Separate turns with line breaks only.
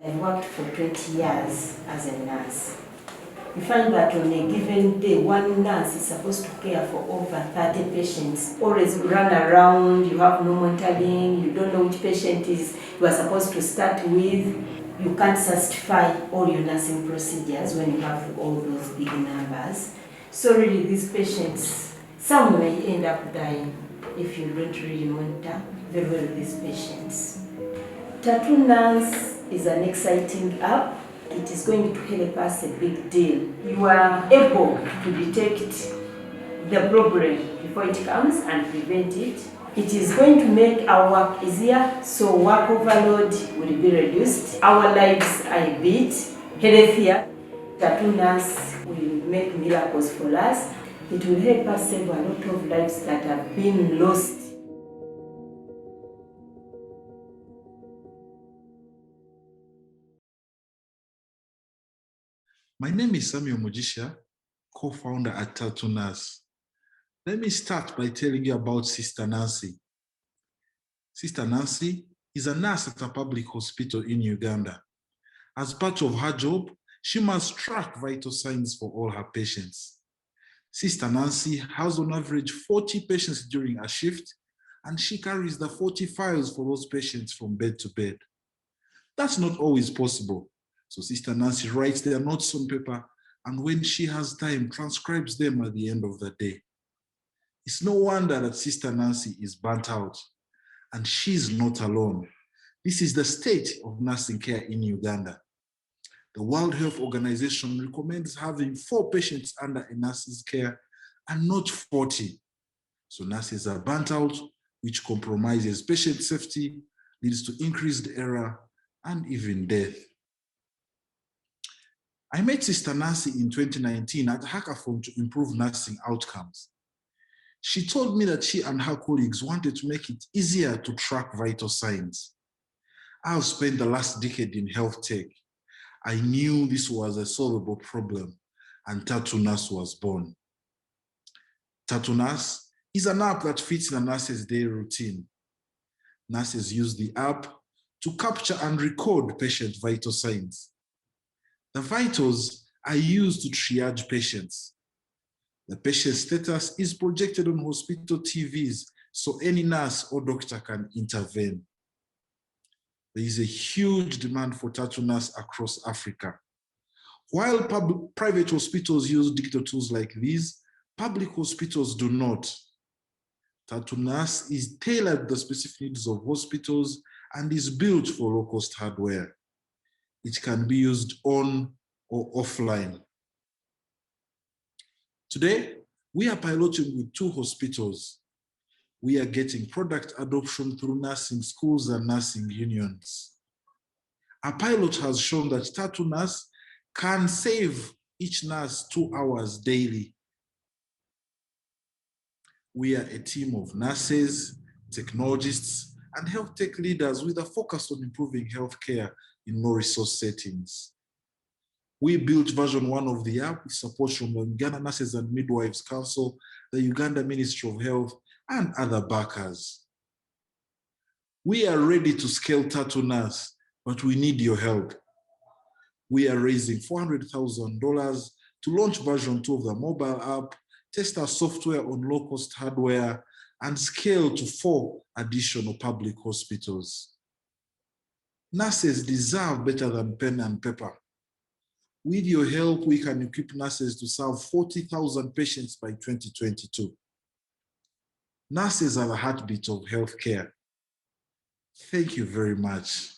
I worked for 20 years as a nurse. You find that on a given day, one nurse is supposed to care for over 30 patients. Always run around, you have no monitoring, you don't know which patient is you are supposed to start with. You can't satisfy all your nursing procedures when you have all those big numbers. So really these patients, some may end up dying if you don't really monitor very well these patients. Tatu Nurse is an exciting app. It is going to help us a big deal. You are able to detect the problem before it comes and prevent it. It is going to make our work easier, so work overload will be reduced. Our lives are a bit healthier. Tatu Nurse will make miracles for us. It will help us save a lot of lives that have been lost.
My name is Mugisha, co-founder at Tatu Nurse. Let me start by telling you about Sister Nancy. Sister Nancy is a nurse at a public hospital in Uganda. As part of her job, she must track vital signs for all her patients. Sister Nancy has on average 40 patients during a shift, and she carries the 40 files for those patients from bed to bed. That's not always possible. So Sister Nancy writes their notes on paper, and when she has time, transcribes them at the end of the day. It's no wonder that Sister Nancy is burnt out, and she's not alone. This is the state of nursing care in Uganda. The World Health Organization recommends having 4 patients under a nurse's care and not 40. So nurses are burnt out, which compromises patient safety, leads to increased error, and even death. I met Sister Nancy in 2019 at a hackathon to improve nursing outcomes. She told me that she and her colleagues wanted to make it easier to track vital signs. I've spent the last decade in health tech. I knew this was a solvable problem, and Tatu Nurse was born. Tatu Nurse is an app that fits in a nurse's daily routine. Nurses use the app to capture and record patient vital signs. The vitals are used to triage patients. The patient status is projected on hospital TVs so any nurse or doctor can intervene. There is a huge demand for Tatu Nurse across Africa. While private hospitals use digital tools like these, public hospitals do not. Tatu Nurse is tailored to the specific needs of hospitals and is built for low-cost hardware. It can be used on or offline. Today, we are piloting with 2 hospitals. We are getting product adoption through nursing schools and nursing unions. Our pilot has shown that Tatu Nurse can save each nurse 2 hours daily. We are a team of nurses, technologists, and health tech leaders with a focus on improving healthcare in low-resource settings. We built version 1 of the app with support from the Uganda Nurses and Midwives Council, the Uganda Ministry of Health, and other backers. We are ready to scale Tatu Nurse, but we need your help. We are raising $400,000 to launch version 2 of the mobile app, test our software on low-cost hardware, and scale to 4 additional public hospitals. Nurses deserve better than pen and paper. With your help, we can equip nurses to serve 40,000 patients by 2022. Nurses are the heartbeat of healthcare. Thank you very much.